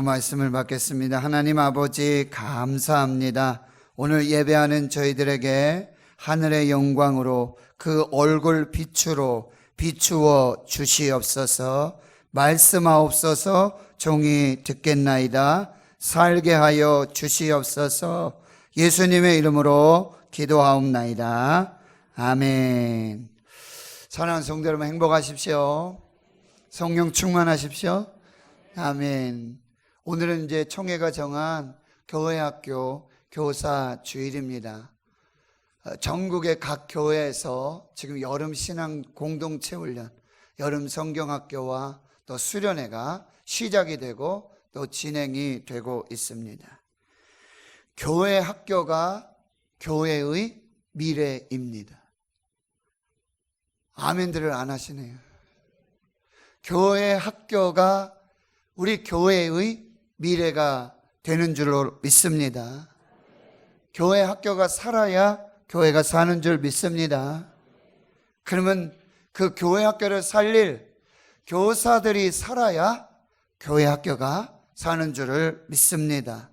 말씀을 받겠습니다. 하나님 아버지 감사합니다. 오늘 예배하는 저희들에게 하늘의 영광으로 그 얼굴 빛으로 비추어 주시옵소서. 말씀하옵소서. 종이 듣겠나이다. 살게 하여 주시옵소서. 예수님의 이름으로 기도하옵나이다. 아멘. 사랑하는 성도 여러분, 행복하십시오. 성령 충만하십시오. 아멘. 오늘은 이제 총회가 정한 교회학교 교사 주일입니다. 전국의 각 교회에서 지금 여름 신앙 공동체 훈련, 여름 성경학교와 또 수련회가 시작이 되고 또 진행이 되고 있습니다. 교회 학교가 교회의 미래입니다. 아멘들을 안 하시네요. 교회 학교가 우리 교회의 미래가 되는 줄로 믿습니다. 교회 학교가 살아야 교회가 사는 줄 믿습니다. 그러면 그 교회 학교를 살릴 교사들이 살아야 교회 학교가 사는 줄을 믿습니다.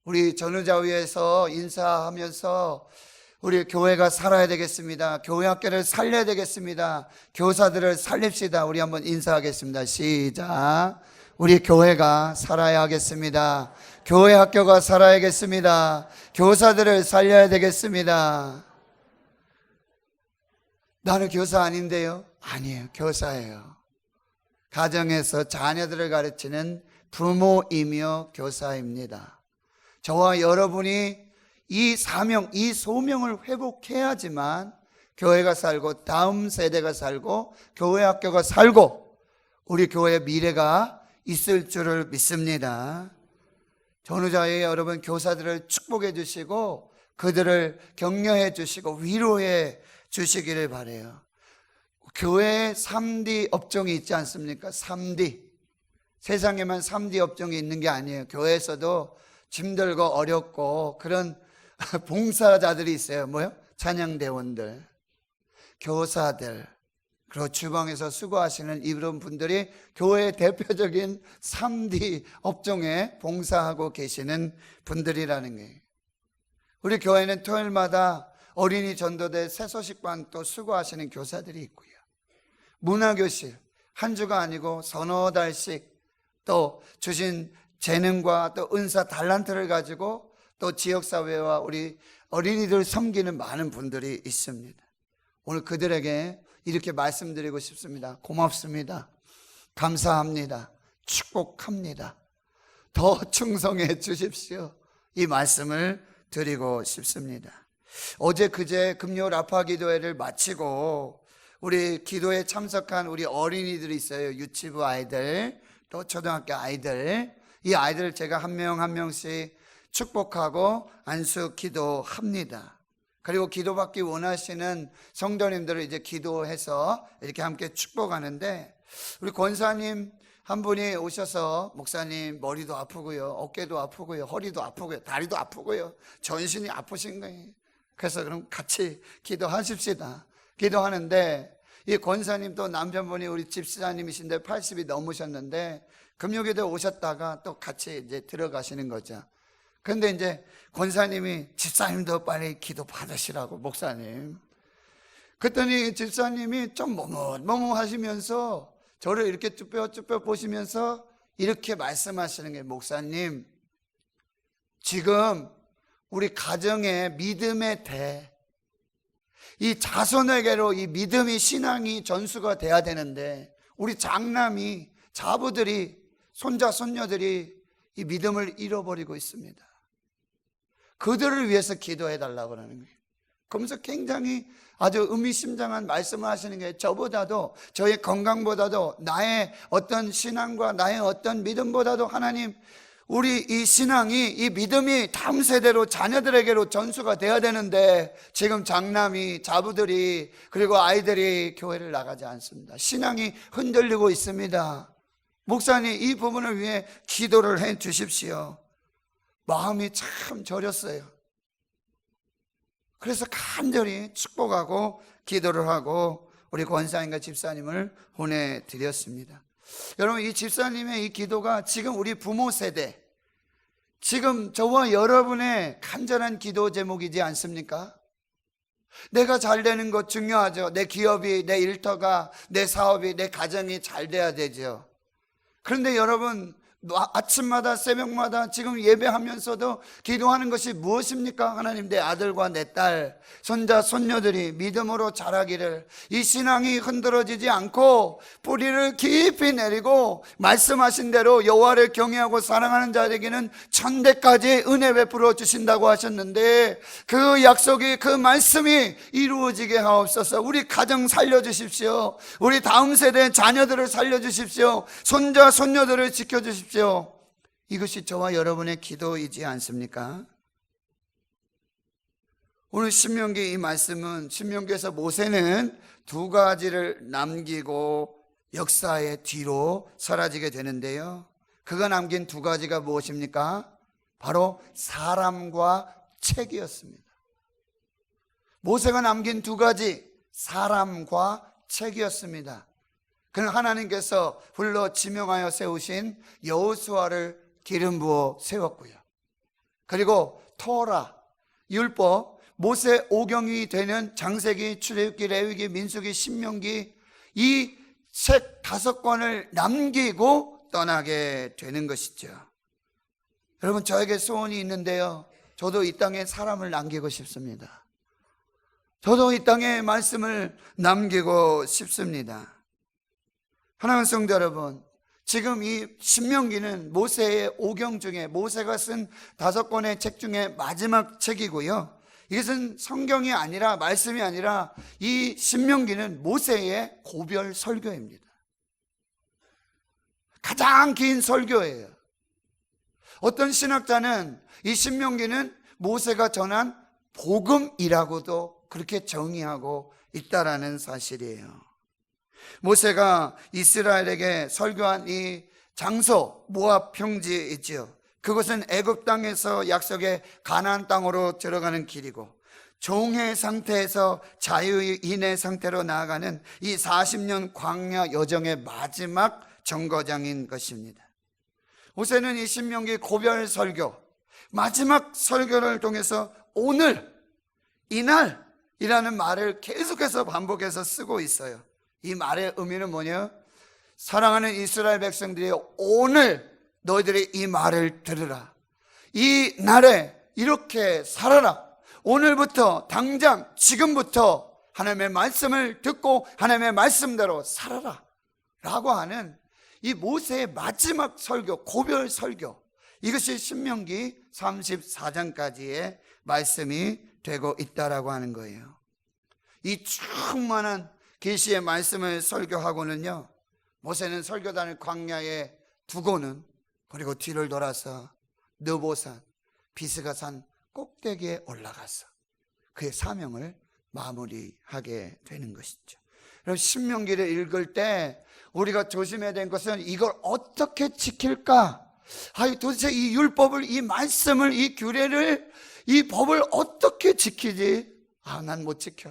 우리 전우자위에서 인사하면서 우리 교회가 살아야 되겠습니다. 교회 학교를 살려야 되겠습니다. 교사들을 살립시다. 우리 한번 인사하겠습니다. 시작. 우리 교회가 살아야 하겠습니다. 교회 학교가 살아야겠습니다. 교사들을 살려야 되겠습니다. 나는 교사 아닌데요? 아니에요. 교사예요. 가정에서 자녀들을 가르치는 부모이며 교사입니다. 저와 여러분이 이 사명, 이 소명을 회복해야지만 교회가 살고 다음 세대가 살고 교회 학교가 살고 우리 교회의 미래가 있을 줄을 믿습니다. 전우자의 여러분 교사들을 축복해 주시고 그들을 격려해 주시고 위로해 주시기를 바라요. 교회에 3D 업종이 있지 않습니까? 3D. 세상에만 3D 업종이 있는 게 아니에요. 교회에서도 힘들고 어렵고 그런 봉사자들이 있어요. 뭐요? 찬양대원들, 교사들, 그리고 주방에서 수고하시는 이런 분들이 교회의 대표적인 3D 업종에 봉사하고 계시는 분들이라는 거예요. 우리 교회는 토요일마다 어린이 전도대 새소식반 또 수고하시는 교사들이 있고요. 문화교실 한 주가 아니고 서너 달씩 또 주신 재능과 또 은사 달란트를 가지고 또 지역사회와 우리 어린이들 섬기는 많은 분들이 있습니다. 오늘 그들에게 이렇게 말씀드리고 싶습니다. 고맙습니다. 감사합니다. 축복합니다. 더 충성해 주십시오. 이 말씀을 드리고 싶습니다. 어제 그제 금요 라파 기도회를 마치고 우리 기도에 참석한 우리 어린이들이 있어요. 유치부 아이들 또 초등학교 아이들, 이 아이들을 제가 한 명 한 명씩 축복하고 안수 기도합니다. 그리고 기도받기 원하시는 성도님들을 이제 기도해서 이렇게 함께 축복하는데, 우리 권사님 한 분이 오셔서 목사님 머리도 아프고요, 어깨도 아프고요, 허리도 아프고요, 다리도 아프고요, 전신이 아프신 거예요. 그래서 그럼 같이 기도하십시다. 기도하는데 이 권사님 또 남편분이 우리 집사님이신데 80이 넘으셨는데 금요기도 오셨다가 또 같이 이제 들어가시는 거죠. 그런데 이제 권사님이 집사님도 빨리 기도 받으시라고, 목사님. 그랬더니 집사님이 좀 머뭇하시면서 저를 이렇게 쭈뼛쭈뼛 보시면서 이렇게 말씀하시는 게, 목사님, 지금 우리 가정의 믿음의 대, 이 자손에게로 이 믿음이 신앙이 전수가 돼야 되는데 우리 장남이 자부들이 손자 손녀들이 이 믿음을 잃어버리고 있습니다. 그들을 위해서 기도해 달라고 하는 거예요. 그러면서 굉장히 아주 의미심장한 말씀을 하시는 게, 저보다도 저의 건강보다도 나의 어떤 신앙과 나의 어떤 믿음보다도 하나님, 우리 이 신앙이, 이 믿음이 다음 세대로 자녀들에게로 전수가 돼야 되는데 지금 장남이 자부들이 그리고 아이들이 교회를 나가지 않습니다. 신앙이 흔들리고 있습니다. 목사님, 이 부분을 위해 기도를 해 주십시오. 마음이 참 저렸어요. 그래서 간절히 축복하고 기도를 하고 우리 권사님과 집사님을 보내드렸습니다. 여러분, 이 집사님의 이 기도가 지금 우리 부모 세대, 지금 저와 여러분의 간절한 기도 제목이지 않습니까? 내가 잘 되는 것 중요하죠. 내 기업이, 내 일터가, 내 사업이, 내 가정이 잘 돼야 되죠. 그런데 여러분, 아침마다 새벽마다 지금 예배하면서도 기도하는 것이 무엇입니까? 하나님, 내 아들과 내 딸, 손자, 손녀들이 믿음으로 자라기를, 이 신앙이 흔들어지지 않고 뿌리를 깊이 내리고 말씀하신 대로 여호와를 경외하고 사랑하는 자에게는 천대까지 은혜 베풀어 주신다고 하셨는데, 그 약속이, 그 말씀이 이루어지게 하옵소서. 우리 가정 살려주십시오. 우리 다음 세대 자녀들을 살려주십시오. 손자, 손녀들을 지켜주십시오. 이것이 저와 여러분의 기도이지 않습니까? 오늘 신명기 이 말씀은, 신명기에서 모세는 두 가지를 남기고 역사의 뒤로 사라지게 되는데요, 그가 남긴 두 가지가 무엇입니까? 바로 사람과 책이었습니다. 모세가 남긴 두 가지, 사람과 책이었습니다. 그는 하나님께서 불러 지명하여 세우신 여호수아를 기름 부어 세웠고요, 그리고 토라, 율법, 모세 오경이 되는 창세기, 출애굽기, 레위기, 민수기, 신명기, 이 책 5권을 남기고 떠나게 되는 것이죠. 여러분, 저에게 소원이 있는데요, 저도 이 땅에 사람을 남기고 싶습니다. 저도 이 땅에 말씀을 남기고 싶습니다. 하나님 성도 여러분, 지금 이 신명기는 모세의 오경 중에, 모세가 쓴 5권의 책 중에 마지막 책이고요, 이것은 성경이 아니라, 말씀이 아니라 이 신명기는 모세의 고별 설교입니다. 가장 긴 설교예요. 어떤 신학자는 이 신명기는 모세가 전한 복음이라고도 그렇게 정의하고 있다라는 사실이에요. 모세가 이스라엘에게 설교한 이 장소, 모압 평지 있지요, 그것은 애굽 땅에서 약속의 가나안 땅으로 들어가는 길이고, 종의 상태에서 자유인의 상태로 나아가는 이 40년 광야 여정의 마지막 정거장인 것입니다. 모세는 이 신명기 고별 설교, 마지막 설교를 통해서 오늘, 이날이라는 말을 계속해서 반복해서 쓰고 있어요. 이 말의 의미는 뭐냐? 사랑하는 이스라엘 백성들이, 오늘 너희들이 이 말을 들으라. 이 날에 이렇게 살아라. 오늘부터, 당장, 지금부터 하나님의 말씀을 듣고 하나님의 말씀대로 살아라 라고 하는 이 모세의 마지막 설교, 고별 설교, 이것이 신명기 34장까지의 말씀이 되고 있다라고 하는 거예요. 이 충만한 계시의 말씀을 설교하고는요, 모세는 설교단을 광야에 두고는, 그리고 뒤를 돌아서 느보산, 비스가산 꼭대기에 올라가서 그의 사명을 마무리하게 되는 것이죠. 여러분, 신명기를 읽을 때 우리가 조심해야 되는 것은 이걸 어떻게 지킬까? 도대체 이 율법을, 이 말씀을, 이 규례를, 이 법을 어떻게 지키지? 난 못 지켜.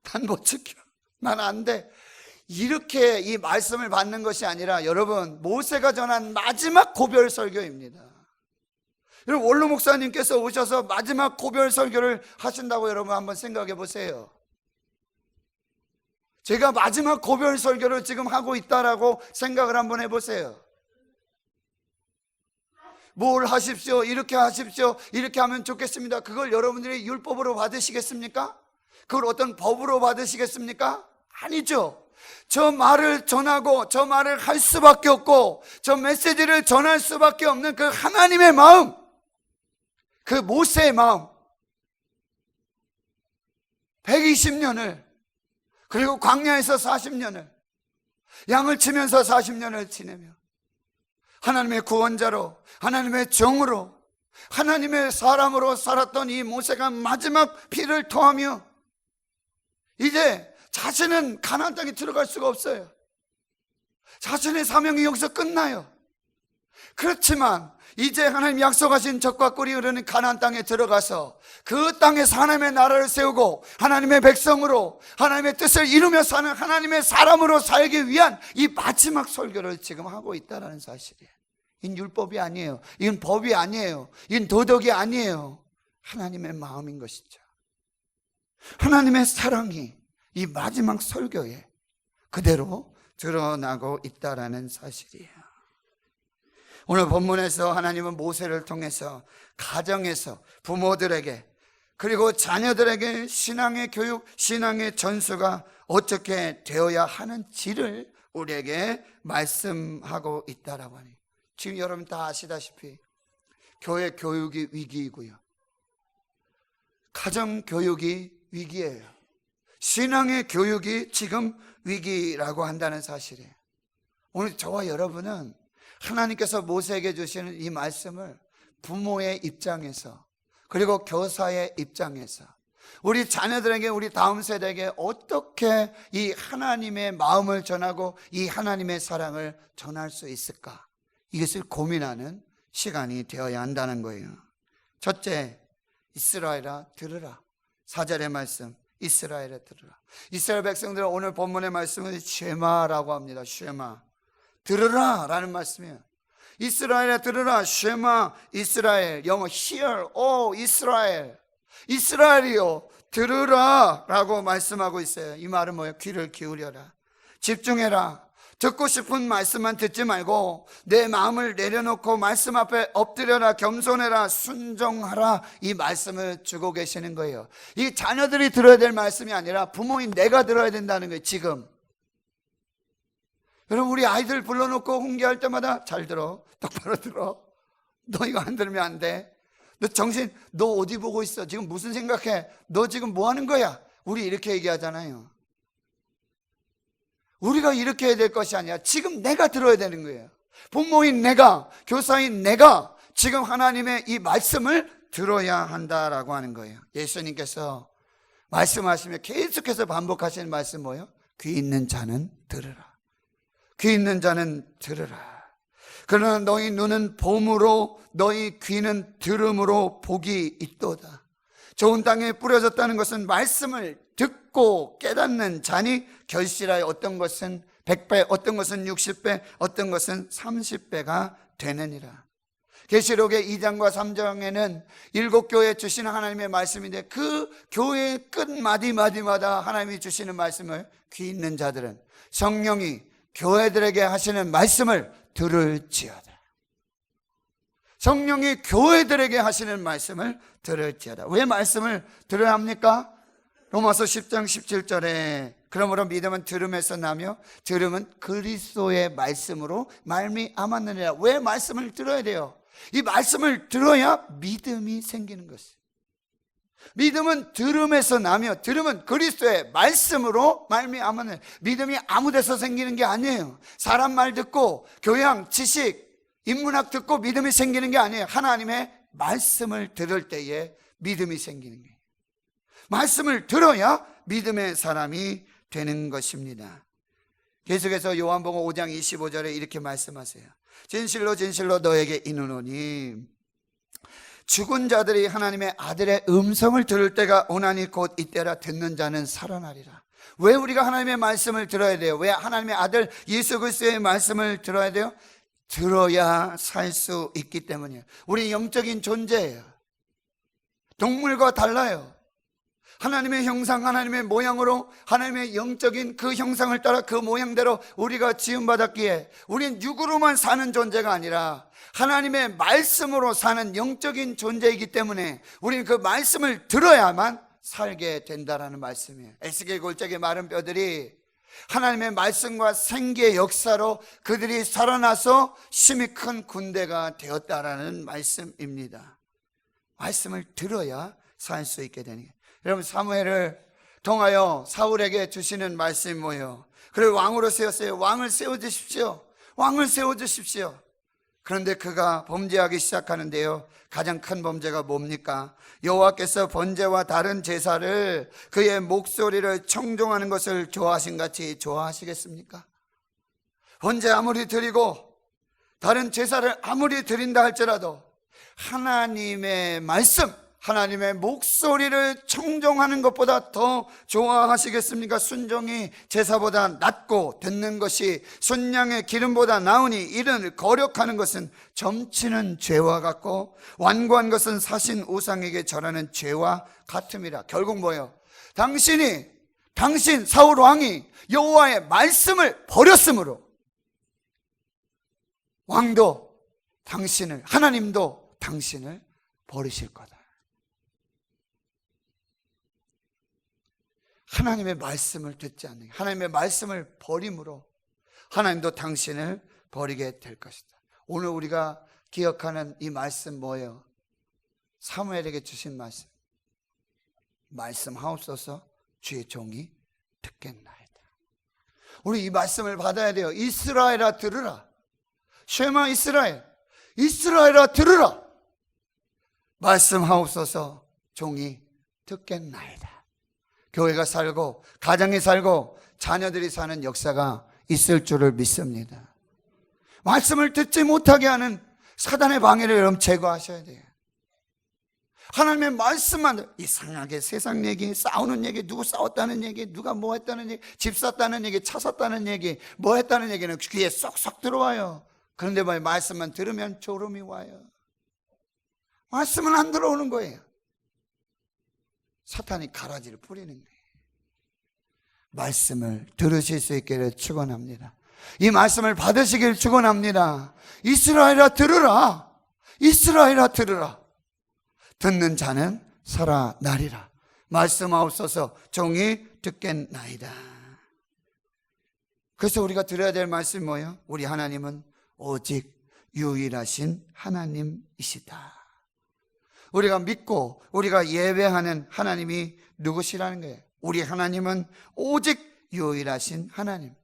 난 못 지켜. 난 안 돼. 이렇게 이 말씀을 받는 것이 아니라, 여러분, 모세가 전한 마지막 고별 설교입니다. 여러분, 원로 목사님께서 오셔서 마지막 고별 설교를 하신다고 여러분 한번 생각해 보세요. 제가 마지막 고별 설교를 지금 하고 있다라고 생각을 한번 해보세요. 뭘 하십시오, 이렇게 하십시오, 이렇게 하면 좋겠습니다. 그걸 여러분들이 율법으로 받으시겠습니까? 그걸 어떤 법으로 받으시겠습니까? 아니죠. 저 말을 전하고 저 말을 할 수밖에 없고 저 메시지를 전할 수밖에 없는 그 하나님의 마음, 그 모세의 마음, 120년을, 그리고 광야에서 40년을, 양을 치면서 40년을 지내며 하나님의 구원자로, 하나님의 종으로, 하나님의 사람으로 살았던 이 모세가 마지막 피를 토하며 이제 자신은 가나안 땅에 들어갈 수가 없어요. 자신의 사명이 여기서 끝나요. 그렇지만 이제 하나님 약속하신 젖과 꿀이 흐르는 가나안 땅에 들어가서 그 땅에서 하나님의 나라를 세우고 하나님의 백성으로 하나님의 뜻을 이루며 사는 하나님의 사람으로 살기 위한 이 마지막 설교를 지금 하고 있다는 사실이에요. 이건 율법이 아니에요. 이건 법이 아니에요. 이건 도덕이 아니에요. 하나님의 마음인 것이죠. 하나님의 사랑이 이 마지막 설교에 그대로 드러나고 있다는 사실이에요. 오늘 본문에서 하나님은 모세를 통해서 가정에서 부모들에게 그리고 자녀들에게 신앙의 교육, 신앙의 전수가 어떻게 되어야 하는지를 우리에게 말씀하고 있다라고 하니, 지금 여러분 다 아시다시피 교회 교육이 위기이고요, 가정 교육이 위기예요. 신앙의 교육이 지금 위기라고 한다는 사실이에요. 오늘 저와 여러분은 하나님께서 모세에게 주시는 이 말씀을 부모의 입장에서 그리고 교사의 입장에서 우리 자녀들에게, 우리 다음 세대에게 어떻게 이 하나님의 마음을 전하고 이 하나님의 사랑을 전할 수 있을까, 이것을 고민하는 시간이 되어야 한다는 거예요. 첫째, 이스라엘아 들으라. 4절의 말씀, 이스라엘아 들으라. 이스라엘 백성들은 오늘 본문의 말씀은 쉐마라고 합니다. 쉐마, 들으라 라는 말씀이에요. 이스라엘아 들으라. 쉐마 이스라엘. 영어 hear, O 이스라엘. 이스라엘이요 들으라 라고 말씀하고 있어요. 이 말은 뭐예요? 귀를 기울여라, 집중해라. 듣고 싶은 말씀만 듣지 말고 내 마음을 내려놓고 말씀 앞에 엎드려라, 겸손해라, 순종하라, 이 말씀을 주고 계시는 거예요. 이 자녀들이 들어야 될 말씀이 아니라 부모인 내가 들어야 된다는 거예요. 지금 여러분, 우리 아이들 불러놓고 훈계할 때마다 잘 들어, 똑바로 들어, 너 이거 안 들으면 안 돼, 너 정신, 너 어디 보고 있어, 지금 무슨 생각해, 너 지금 뭐 하는 거야, 우리 이렇게 얘기하잖아요. 우리가 이렇게 해야 될 것이 아니라 지금 내가 들어야 되는 거예요. 부모인 내가, 교사인 내가 지금 하나님의 이 말씀을 들어야 한다라고 하는 거예요. 예수님께서 말씀하시며 계속해서 반복하시는 말씀 뭐예요? 귀 있는 자는 들으라. 귀 있는 자는 들으라. 그러나 너희 눈은 봄으로 너희 귀는 들음으로 복이 있도다. 좋은 땅에 뿌려졌다는 것은 말씀을 듣고 깨닫는 자니 결실하여 어떤 것은 100배, 어떤 것은 60배, 어떤 것은 30배가 되느니라. 계시록의 2장과 3장에는 7교회에 주시는 하나님의 말씀인데 그 교회의 끝마디마디마다 하나님이 주시는 말씀을 귀 있는 자들은 성령이 교회들에게 하시는 말씀을 들을지어다. 성령이 교회들에게 하시는 말씀을 들을지어다. 왜 말씀을 들어야 합니까? 로마서 10장 17절에 그러므로 믿음은 들음에서 나며 들음은 그리스도의 말씀으로 말미암았느니라. 왜 말씀을 들어야 돼요? 이 말씀을 들어야 믿음이 생기는 것이에요. 믿음은 들음에서 나며 들음은 그리스도의 말씀으로 말미암았느니라. 믿음이 아무 데서 생기는 게 아니에요. 사람 말 듣고 교양, 지식, 인문학 듣고 믿음이 생기는 게 아니에요. 하나님의 말씀을 들을 때에 믿음이 생기는 거예요. 말씀을 들어야 믿음의 사람이 되는 것입니다. 계속해서 요한복음 5장 25절에 이렇게 말씀하세요. 진실로 진실로 너에게 이르노니 죽은 자들이 하나님의 아들의 음성을 들을 때가 오나니 곧 이때라. 듣는 자는 살아나리라. 왜 우리가 하나님의 말씀을 들어야 돼요? 왜 하나님의 아들 예수 그리스도의 말씀을 들어야 돼요? 들어야 살 수 있기 때문이에요. 우리 영적인 존재예요. 동물과 달라요. 하나님의 형상, 하나님의 모양으로 하나님의 영적인 그 형상을 따라 그 모양대로 우리가 지음받았기에 우린 육으로만 사는 존재가 아니라 하나님의 말씀으로 사는 영적인 존재이기 때문에 우리는 그 말씀을 들어야만 살게 된다라는 말씀이에요. 에스겔 골짜기 마른 뼈들이 하나님의 말씀과 생기의 역사로 그들이 살아나서 심히 큰 군대가 되었다라는 말씀입니다. 말씀을 들어야 살 수 있게 되는 거예요. 여러분, 사무엘을 통하여 사울에게 주시는 말씀이 뭐예요? 그를 왕으로 세웠어요. 왕을 세워주십시오. 왕을 세워주십시오. 그런데 그가 범죄하기 시작하는데요, 가장 큰 범죄가 뭡니까? 여호와께서 번제와 다른 제사를 그의 목소리를 청종하는 것을 좋아하신 같이 좋아하시겠습니까? 번제 아무리 드리고 다른 제사를 아무리 드린다 할지라도 하나님의 말씀, 하나님의 목소리를 청종하는 것보다 더 좋아하시겠습니까? 순종이 제사보다 낫고 듣는 것이 순양의 기름보다 나으니 이를 거력하는 것은 점치는 죄와 같고 완고한 것은 사신 우상에게 절하는 죄와 같음이라. 결국 뭐예요? 당신 사울 왕이 여호와의 말씀을 버렸으므로 왕도 당신을, 하나님도 당신을 버리실 거다. 하나님의 말씀을 듣지 않는, 하나님의 말씀을 버림으로 하나님도 당신을 버리게 될 것이다. 오늘 우리가 기억하는 이 말씀 뭐예요? 사무엘에게 주신 말씀. 말씀하옵소서 주의 종이 듣겠나이다. 우리 이 말씀을 받아야 돼요. 이스라엘아 들으라. 쉐마 이스라엘, 이스라엘아 들으라. 말씀하옵소서 종이 듣겠나이다. 교회가 살고 가정이 살고 자녀들이 사는 역사가 있을 줄을 믿습니다. 말씀을 듣지 못하게 하는 사단의 방해를 여러분 제거하셔야 돼요. 하나님의 말씀만, 이상하게 세상 얘기, 싸우는 얘기, 누구 싸웠다는 얘기, 누가 뭐 했다는 얘기, 집 샀다는 얘기, 차 샀다는 얘기, 뭐 했다는 얘기는 귀에 쏙쏙 들어와요. 그런데 뭐 말씀만 들으면 졸음이 와요. 말씀은 안 들어오는 거예요. 사탄이 가라지를 뿌리는 거예요. 말씀을 들으실 수 있기를 축원합니다. 이 말씀을 받으시길 축원합니다. 이스라엘아 들으라. 이스라엘아 들으라. 듣는 자는 살아나리라. 말씀하옵소서 종이 듣겠나이다. 그래서 우리가 들어야 될 말씀이 뭐예요? 우리 하나님은 오직 유일하신 하나님이시다. 우리가 믿고 우리가 예배하는 하나님이 누구시라는 거예요? 우리 하나님은 오직 유일하신 하나님.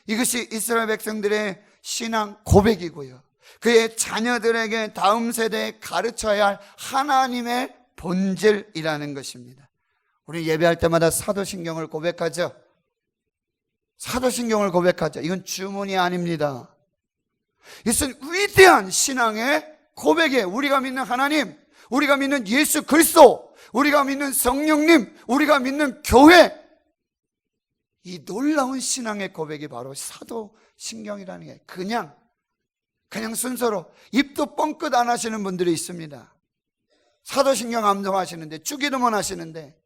이것이 이스라엘 백성들의 신앙 고백이고요, 그의 자녀들에게 다음 세대에 가르쳐야 할 하나님의 본질이라는 것입니다. 우리 예배할 때마다 사도신경을 고백하죠. 사도신경을 고백하죠. 이건 주문이 아닙니다. 이것은 위대한 신앙의 고백이에요. 우리가 믿는 하나님, 우리가 믿는 예수 그리스도, 우리가 믿는 성령님, 우리가 믿는 교회, 이 놀라운 신앙의 고백이 바로 사도신경이라는 게, 그냥 순서로 입도 뻥끗 안 하시는 분들이 있습니다. 사도신경 암송하시는데, 주기도문 하시는데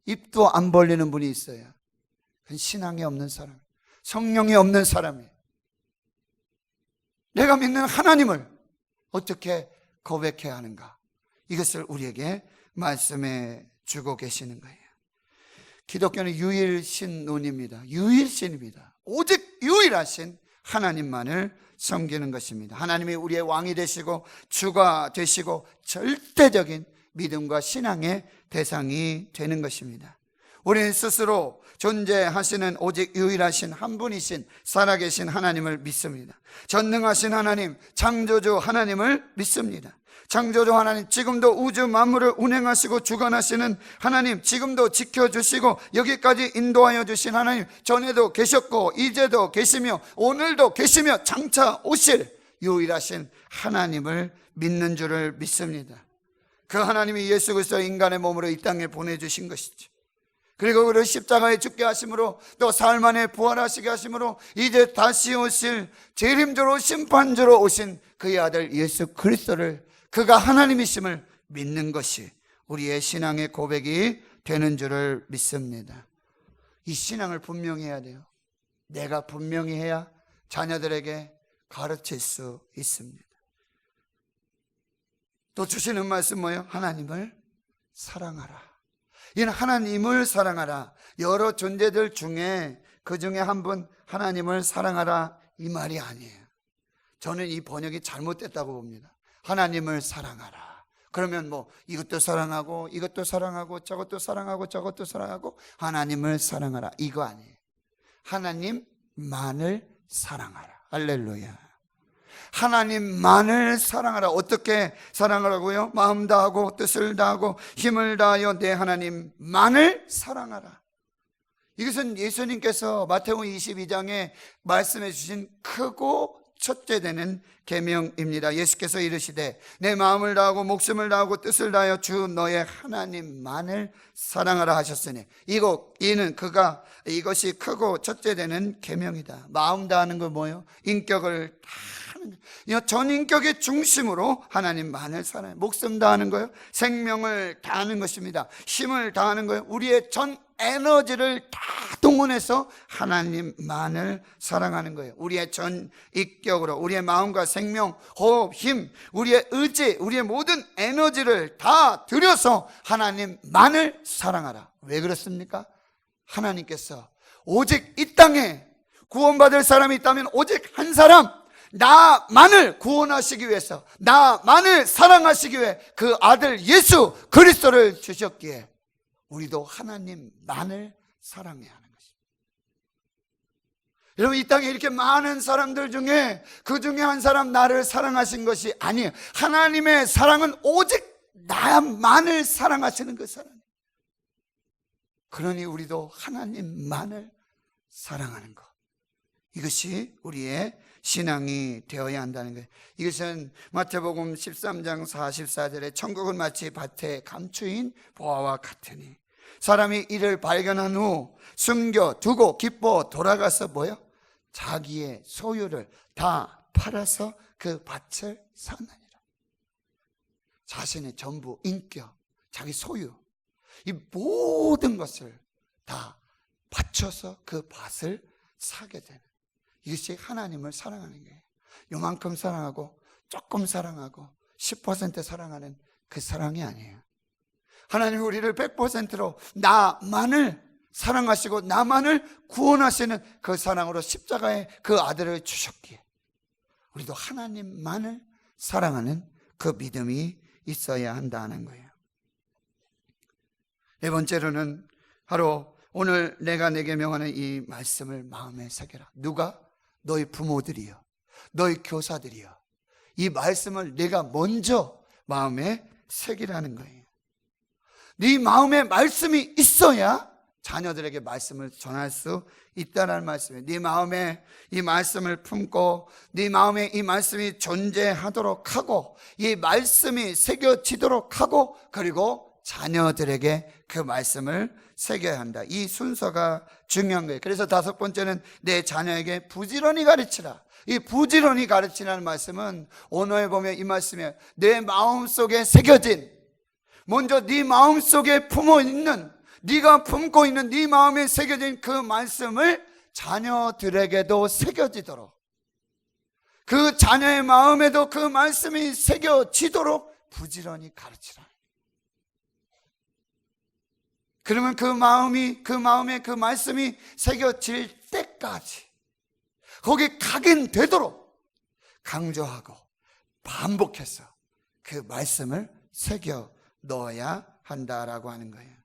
입도 안 벌리는 분이 있어요. 그건 신앙이 없는 사람, 성령이 없는 사람이에요. 내가 믿는 하나님을 어떻게 고백해야 하는가, 이것을 우리에게 말씀해 주고 계시는 거예요. 기독교는 유일신론입니다. 유일신입니다. 오직 유일하신 하나님만을 섬기는 것입니다. 하나님이 우리의 왕이 되시고 주가 되시고 절대적인 믿음과 신앙의 대상이 되는 것입니다. 우리는 스스로 존재하시는 오직 유일하신 한 분이신 살아계신 하나님을 믿습니다. 전능하신 하나님, 창조주 하나님을 믿습니다. 창조주 하나님, 지금도 우주 만물을 운행하시고 주관하시는 하나님, 지금도 지켜주시고 여기까지 인도하여 주신 하나님, 전에도 계셨고 이제도 계시며 오늘도 계시며 장차 오실 유일하신 하나님을 믿는 줄을 믿습니다. 그 하나님이 예수 그리스도 인간의 몸으로 이 땅에 보내주신 것이죠. 그리고 그를 십자가에 죽게 하심으로 또 사흘 만에 부활하시게 하심으로 이제 다시 오실 재림주로 심판주로 오신 그의 아들 예수 그리스도를, 그가 하나님이심을 믿는 것이 우리의 신앙의 고백이 되는 줄을 믿습니다. 이 신앙을 분명히 해야 돼요. 내가 분명히 해야 자녀들에게 가르칠 수 있습니다. 또 주시는 말씀 뭐예요? 하나님을 사랑하라. 이는 하나님을 사랑하라. 여러 존재들 중에 그 중에 한 분 하나님을 사랑하라, 이 말이 아니에요. 저는 이 번역이 잘못됐다고 봅니다. 하나님을 사랑하라. 그러면 뭐 이것도 사랑하고 이것도 사랑하고 저것도 사랑하고 저것도 사랑하고 하나님을 사랑하라, 이거 아니에요. 하나님만을 사랑하라. 할렐루야. 하나님만을 사랑하라. 어떻게 사랑하라고요? 마음 다하고 뜻을 다하고 힘을 다하여 내 하나님만을 사랑하라. 이것은 예수님께서 마태복음 22장에 말씀해 주신 크고 첫째 되는 계명입니다. 예수께서 이르시되 내 마음을 다하고 목숨을 다하고 뜻을 다하여 주 너의 하나님만을 사랑하라 하셨으니 이것이 크고 첫째 되는 계명이다. 마음 다하는 거 뭐예요? 인격을 다하는 거예요. 전 인격의 중심으로 하나님만을 사랑해요. 목숨 다하는 거예요. 생명을 다하는 것입니다. 힘을 다하는 거예요. 우리의 전 에너지를 다 동원해서 하나님만을 사랑하는 거예요. 우리의 전 인격으로 우리의 마음과 생명, 호흡, 힘, 우리의 의지, 우리의 모든 에너지를 다 들여서 하나님만을 사랑하라. 왜 그렇습니까? 하나님께서 오직 이 땅에 구원받을 사람이 있다면 오직 한 사람, 나만을 구원하시기 위해서, 나만을 사랑하시기 위해 그 아들 예수 그리스도를 주셨기에 우리도 하나님만을 사랑해야 하는 것입니다. 여러분, 이 땅에 이렇게 많은 사람들 중에 그 중에 한 사람 나를 사랑하신 것이 아니에요. 하나님의 사랑은 오직 나만을 사랑하시는 그 사랑. 그러니 우리도 하나님만을 사랑하는 것, 이것이 우리의 신앙이 되어야 한다는 거예요. 이것은 마태복음 13장 44절에 천국은 마치 밭에 감추인 보화와 같으니 사람이 이를 발견한 후 숨겨두고 기뻐 돌아가서 뭐요? 자기의 소유를 다 팔아서 그 밭을 사느니라. 자신의 전부, 인격, 자기 소유, 이 모든 것을 다 바쳐서 그 밭을 사게 되는, 이것이 하나님을 사랑하는 거예요. 요만큼 사랑하고 조금 사랑하고 10% 사랑하는 그 사랑이 아니에요. 하나님 우리를 100%로 나만을 사랑하시고 나만을 구원하시는 그 사랑으로 십자가에 그 아들을 주셨기에 우리도 하나님만을 사랑하는 그 믿음이 있어야 한다는 거예요. 네 번째로는 바로 오늘 내가 내게 명하는 이 말씀을 마음에 새겨라. 누가? 너희 부모들이요, 너희 교사들이요, 이 말씀을 내가 먼저 마음에 새기라는 거예요. 네 마음에 말씀이 있어야 자녀들에게 말씀을 전할 수 있다는 말씀이에요. 네 마음에 이 말씀을 품고 네 마음에 이 말씀이 존재하도록 하고 이 말씀이 새겨지도록 하고 그리고 자녀들에게 그 말씀을 새겨야 한다. 이 순서가 중요한 거예요. 그래서 다섯 번째는 내 자녀에게 부지런히 가르치라. 이 부지런히 가르치라는 말씀은 언어에 보면 이 말씀이에요. 내 마음속에 새겨진, 먼저 네 마음속에 품어 있는, 네가 품고 있는 네 마음에 새겨진 그 말씀을 자녀들에게도 새겨지도록, 그 자녀의 마음에도 그 말씀이 새겨지도록 부지런히 가르치라. 그러면 그 마음에 그 말씀이 새겨질 때까지 거기 각인되도록 강조하고 반복해서 그 말씀을 새겨 넣어야 한다라고 하는 거예요.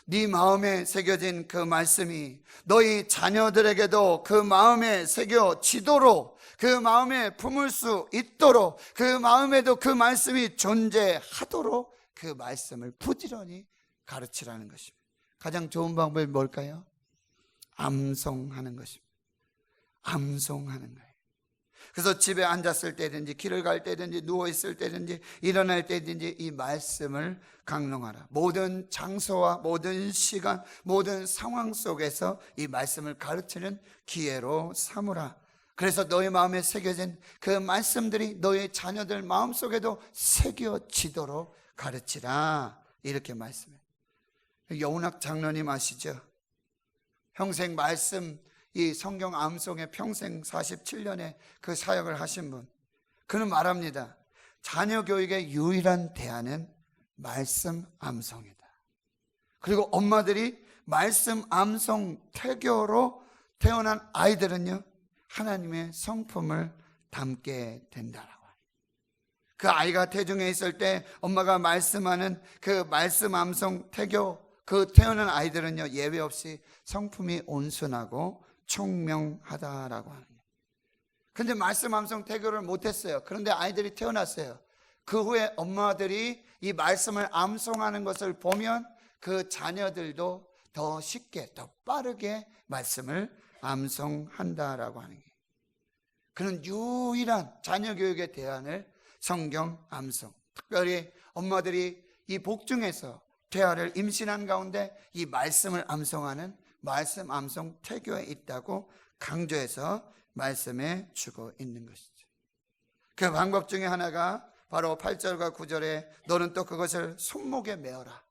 네 마음에 새겨진 그 말씀이 너희 자녀들에게도 그 마음에 새겨지도록, 그 마음에 품을 수 있도록, 그 마음에도 그 말씀이 존재하도록 그 말씀을 부지런히 가르치라는 것입니다. 가장 좋은 방법이 뭘까요? 암송하는 것입니다. 암송하는 거예요. 그래서 집에 앉았을 때든지 길을 갈 때든지 누워있을 때든지 일어날 때든지 이 말씀을 강론하라. 모든 장소와 모든 시간, 모든 상황 속에서 이 말씀을 가르치는 기회로 삼으라. 그래서 너의 마음에 새겨진 그 말씀들이 너의 자녀들 마음속에도 새겨지도록 가르치라. 이렇게 말씀해요. 여운학 장로님 아시죠? 평생 말씀, 이 성경 암송에 평생 47년의 그 사역을 하신 분, 그는 말합니다. 자녀 교육의 유일한 대안은 말씀 암송이다. 그리고 엄마들이 말씀 암송 태교로 태어난 아이들은요, 하나님의 성품을 담게 된다라고. 그 아이가 태중에 있을 때 엄마가 말씀하는 그 말씀 암송 태교, 그 태어난 아이들은요, 예외 없이 성품이 온순하고 총명하다라고 하는 거예요. 그런데 말씀 암송 태교를 못했어요. 그런데 아이들이 태어났어요. 그 후에 엄마들이 이 말씀을 암송하는 것을 보면 그 자녀들도 더 쉽게, 더 빠르게 말씀을 암송한다라고 하는 거예요. 그는 유일한 자녀 교육의 대안을 성경 암송, 특별히 엄마들이 이 복중에서 태아를 임신한 가운데 이 말씀을 암송하는 말씀 암송 태교에 있다고 강조해서 말씀해 주고 있는 것이죠. 그 방법 중에 하나가 바로 8절과 9절에 너는 또 그것을 손목에 메어라.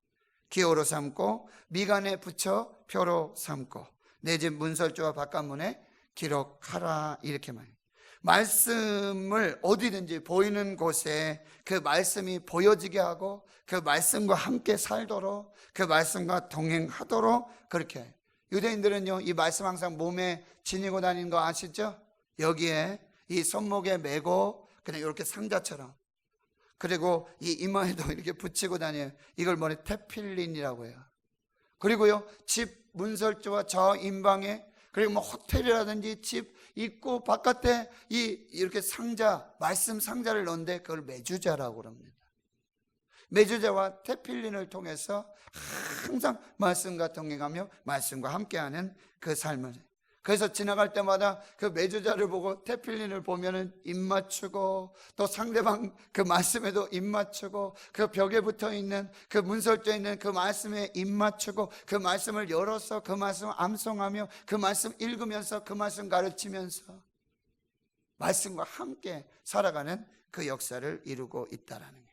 기호로 삼고 미간에 붙여 표로 삼고 내 집 문설주와 바깥문에 기록하라. 이렇게 말해요. 말씀을 어디든지 보이는 곳에 그 말씀이 보여지게 하고 그 말씀과 함께 살도록, 그 말씀과 동행하도록 그렇게. 유대인들은요, 이 말씀 항상 몸에 지니고 다니는 거 아시죠? 여기에 이 손목에 메고 그냥 이렇게 상자처럼, 그리고 이 이마에도 이렇게 붙이고 다녀요. 이걸 뭐래? 테필린이라고 해요. 그리고요, 집 문설주와 저 인방에, 그리고 뭐 호텔이라든지 집 입구 바깥에 이렇게 상자, 말씀 상자를 넣는데 그걸 메주자라고 그럽니다. 메주자와 테필린을 통해서 항상 말씀과 동행하며 말씀과 함께하는 그 삶을. 그래서 지나갈 때마다 그 메주자를 보고 테필린을 보면은 입 맞추고, 또 상대방 그 말씀에도 입 맞추고, 그 벽에 붙어 있는 그 문설주에 있는 그 말씀에 입 맞추고, 그 말씀을 열어서 그 말씀을 암송하며 그 말씀 읽으면서 그 말씀 가르치면서 말씀과 함께 살아가는 그 역사를 이루고 있다라는 거예요.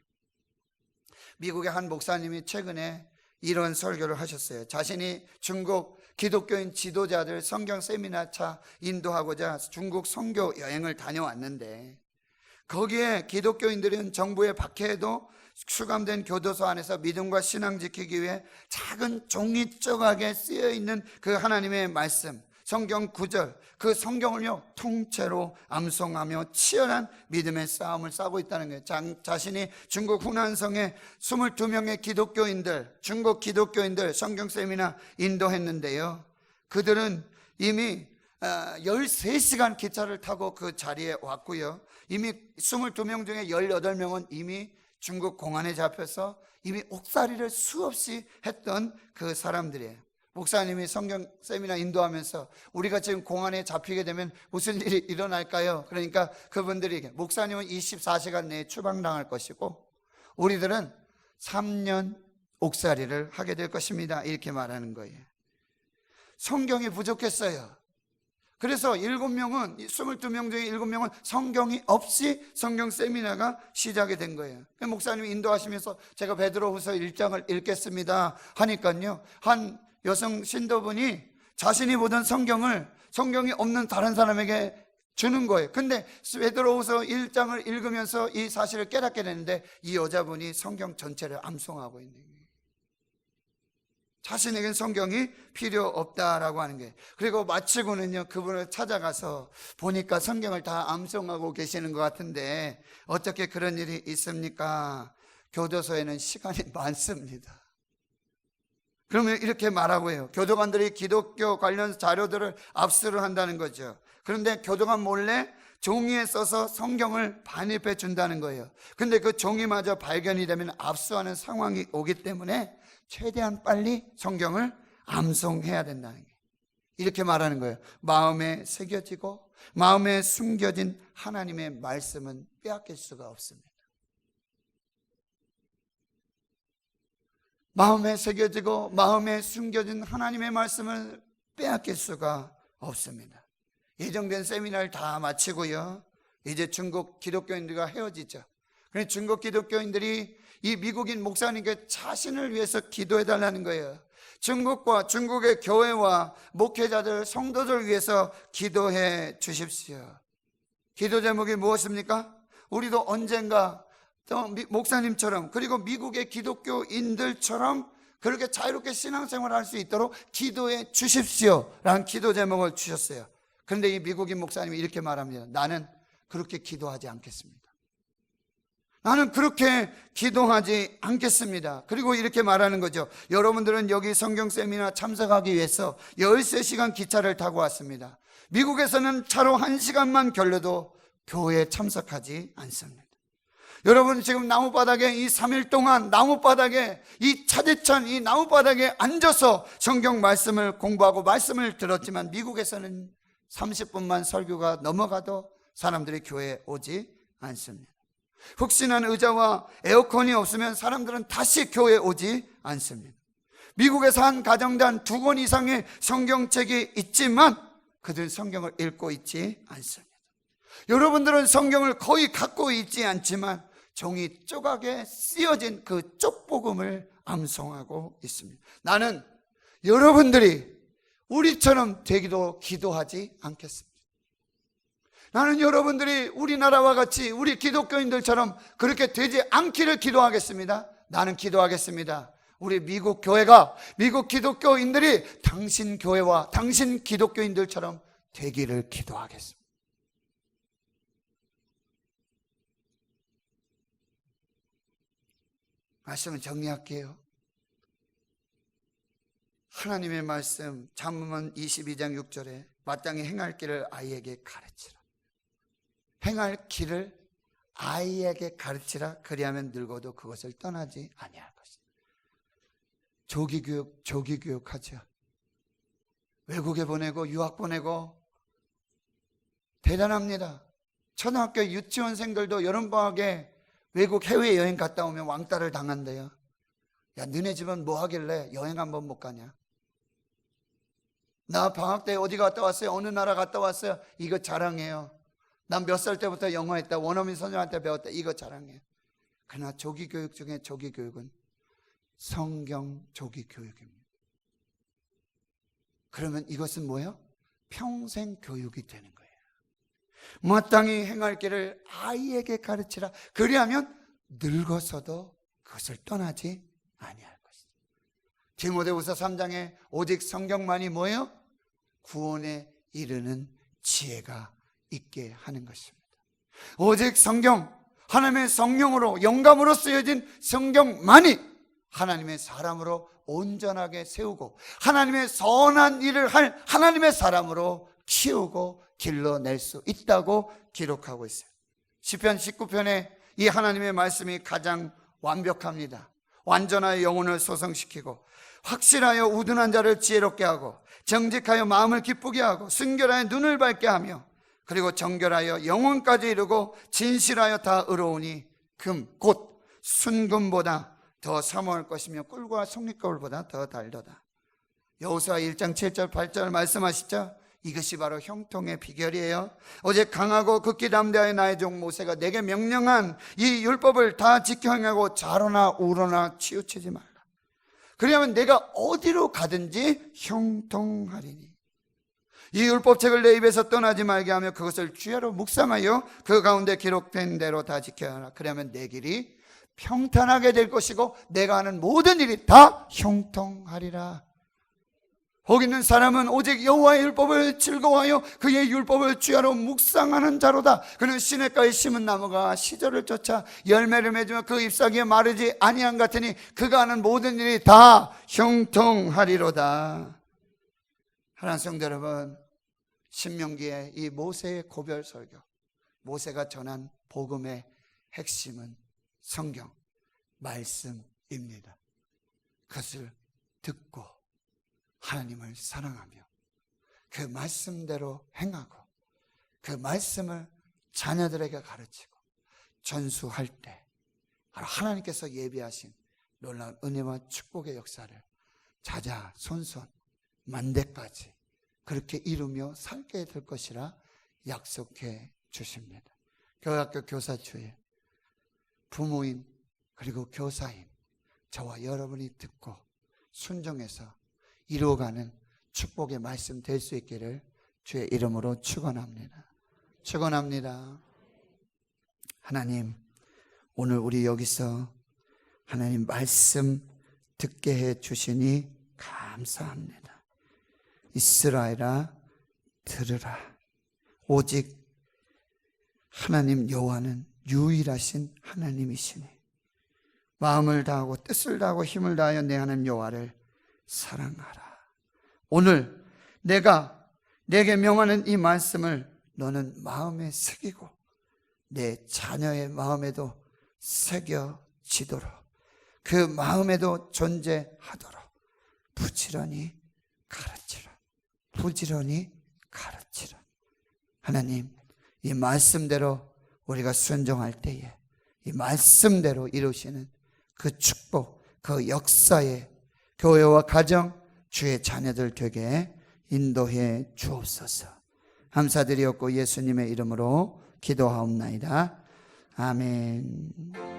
미국의 한 목사님이 최근에 이런 설교를 하셨어요. 자신이 중국 기독교인 지도자들 성경 세미나차 인도하고자 중국 선교 여행을 다녀왔는데, 거기에 기독교인들은 정부의 박해에도 수감된 교도소 안에서 믿음과 신앙 지키기 위해 작은 종이 조각에 쓰여 있는 그 하나님의 말씀, 성경 구절, 그 성경을요 통째로 암송하며 치열한 믿음의 싸움을 싸고 있다는 거예요. 자신이 중국 후난성에 22명의 기독교인들, 중국 기독교인들 성경 세미나 인도했는데요, 그들은 이미 13시간 기차를 타고 그 자리에 왔고요, 이미 22명 중에 18명은 이미 중국 공안에 잡혀서 이미 옥살이를 수없이 했던 그 사람들이에요. 목사님이 성경 세미나 인도하면서 우리가 지금 공안에 잡히게 되면 무슨 일이 일어날까요? 그러니까 그분들이, 목사님은 24시간 내에 추방당할 것이고 우리들은 3년 옥살이를 하게 될 것입니다, 이렇게 말하는 거예요. 성경이 부족했어요. 그래서 7명은, 22명 중에 7명은 성경이 없이 성경 세미나가 시작이 된 거예요. 목사님이 인도하시면서 제가 베드로후서 1장을 읽겠습니다 하니까요, 한 여성 신도분이 자신이 보던 성경이 없는 다른 사람에게 주는 거예요. 근데 베드로후서 1장을 읽으면서 이 사실을 깨닫게 되는데, 이 여자분이 성경 전체를 암송하고 있는 거예요. 자신에겐 성경이 필요 없다라고 하는 거예요. 그리고 마치고는요, 그분을 찾아가서 보니까 성경을 다 암송하고 계시는 것 같은데 어떻게 그런 일이 있습니까? 교도소에는 시간이 많습니다. 그러면 이렇게 말하고 해요. 교도관들이 기독교 관련 자료들을 압수를 한다는 거죠. 그런데 교도관 몰래 종이에 써서 성경을 반입해 준다는 거예요. 근데 그 종이마저 발견이 되면 압수하는 상황이 오기 때문에 최대한 빨리 성경을 암송해야 된다는 거예요. 이렇게 말하는 거예요. 마음에 새겨지고 마음에 숨겨진 하나님의 말씀은 빼앗길 수가 없습니다. 마음에 새겨지고 마음에 숨겨진 하나님의 말씀을 빼앗길 수가 없습니다. 예정된 세미나를 다 마치고요, 이제 중국 기독교인들과 헤어지죠. 그래서 중국 기독교인들이 이 미국인 목사님께 자신을 위해서 기도해 달라는 거예요. 중국과 중국의 교회와 목회자들, 성도들 위해서 기도해 주십시오. 기도 제목이 무엇입니까? 우리도 언젠가 또 목사님처럼, 그리고 미국의 기독교인들처럼 그렇게 자유롭게 신앙생활을 할 수 있도록 기도해 주십시오 라는 기도 제목을 주셨어요. 그런데 이 미국인 목사님이 이렇게 말합니다. 나는 그렇게 기도하지 않겠습니다. 나는 그렇게 기도하지 않겠습니다. 그리고 이렇게 말하는 거죠. 여러분들은 여기 성경 세미나 참석하기 위해서 13시간 기차를 타고 왔습니다. 미국에서는 차로 1시간만 걸려도 교회에 참석하지 않습니다. 여러분 지금 나무바닥에 이 3일 동안 나무바닥에 이 차디찬 이 나무바닥에 앉아서 성경 말씀을 공부하고 말씀을 들었지만, 미국에서는 30분만 설교가 넘어가도 사람들이 교회에 오지 않습니다. 푹신한 의자와 에어컨이 없으면 사람들은 다시 교회에 오지 않습니다. 미국에서 한 가정당 2권 이상의 성경책이 있지만 그들은 성경을 읽고 있지 않습니다. 여러분들은 성경을 거의 갖고 있지 않지만 종이 조각에 쓰여진 그 쪽복음을 암송하고 있습니다. 나는 여러분들이 우리처럼 되기도 기도하지 않겠습니다. 나는 여러분들이 우리나라와 같이 우리 기독교인들처럼 그렇게 되지 않기를 기도하겠습니다. 나는 기도하겠습니다. 우리 미국 교회가, 미국 기독교인들이 당신 교회와 당신 기독교인들처럼 되기를 기도하겠습니다. 말씀을 정리할게요. 하나님의 말씀 잠언 22장 6절에 마땅히 행할 길을 아이에게 가르치라. 행할 길을 아이에게 가르치라. 그리하면 늙어도 그것을 떠나지 아니할 것이다. 조기교육 하죠. 외국에 보내고 유학 보내고 대단합니다. 초등학교 유치원생들도 여름방학에 외국 해외여행 갔다 오면 왕따를 당한대요. 야, 너네 집은 뭐 하길래 여행 한번 못 가냐? 나 방학 때 어디 갔다 왔어요? 어느 나라 갔다 왔어요? 이거 자랑해요. 난 몇 살 때부터 영어 했다. 원어민 선생님한테 배웠다. 이거 자랑해요. 그러나 조기교육 중에 조기교육은 성경 조기교육입니다. 그러면 이것은 뭐예요? 평생 교육이 되는 거예요. 마땅히 행할 길을 아이에게 가르치라. 그리하면 늙어서도 그것을 떠나지 아니할 것이다. 디모데후서 3장에 오직 성경만이 뭐예요? 구원에 이르는 지혜가 있게 하는 것입니다. 오직 성경, 하나님의 성령으로 영감으로 쓰여진 성경만이 하나님의 사람으로 온전하게 세우고 하나님의 선한 일을 할 하나님의 사람으로 키우고 길러낼 수 있다고 기록하고 있어요. 시편 19편에 이 하나님의 말씀이 가장 완벽합니다. 완전하여 영혼을 소성시키고 확실하여 우둔한 자를 지혜롭게 하고 정직하여 마음을 기쁘게 하고 순결하여 눈을 밝게 하며 그리고 정결하여 영혼까지 이루고 진실하여 다 의로우니 금 곧 순금보다 더 사모할 것이며 꿀과 송리가을보다 더 달도다. 여호수아 1장 7절 8절 말씀하시죠. 이것이 바로 형통의 비결이에요. 어제 강하고 극히 담대하여 나의 종 모세가 내게 명령한 이 율법을 다 지켜 행하고 좌로나 우로나 치우치지 말라. 그러면 내가 어디로 가든지 형통하리니. 이 율법책을 내 입에서 떠나지 말게 하며 그것을 주야로 묵상하여 그 가운데 기록된 대로 다 지켜야 하라. 그러면 내 길이 평탄하게 될 것이고 내가 하는 모든 일이 다 형통하리라. 거기 있는 사람은 오직 여호와의 율법을 즐거워하여 그의 율법을 주야로 묵상하는 자로다. 그는 시냇가에 심은 나무가 시절을 쫓아 열매를 맺으며 그 잎사귀에 마르지 아니한 같으니 그가 하는 모든 일이 다 형통하리로다. 하나님 성도 여러분, 신명기의 이 모세의 고별 설교, 모세가 전한 복음의 핵심은 성경, 말씀입니다. 그것을 듣고 하나님을 사랑하며 그 말씀대로 행하고 그 말씀을 자녀들에게 가르치고 전수할 때 하나님께서 예비하신 놀라운 은혜와 축복의 역사를 자자손손 만대까지 그렇게 이루며 살게 될 것이라 약속해 주십니다. 교회학교 교사초에 부모인 그리고 교사인 저와 여러분이 듣고 순종해서 이루어가는 축복의 말씀 될 수 있기를 주의 이름으로 축원합니다. 축원합니다. 하나님, 오늘 우리 여기서 하나님 말씀 듣게 해 주시니 감사합니다. 이스라엘아 들으라. 오직 하나님 여호와는 유일하신 하나님이시니 마음을 다하고 뜻을 다하고 힘을 다하여 내 하나님 여호와를 사랑하라. 오늘 내가 내게 명하는 이 말씀을 너는 마음에 새기고 내 자녀의 마음에도 새겨지도록 그 마음에도 존재하도록 부지런히 가르치라. 부지런히 가르치라. 하나님, 이 말씀대로 우리가 순종할 때에 이 말씀대로 이루시는 그 축복, 그 역사에 교회와 가정, 주의 자녀들 되게 인도해 주옵소서. 감사드리옵고 예수님의 이름으로 기도하옵나이다. 아멘.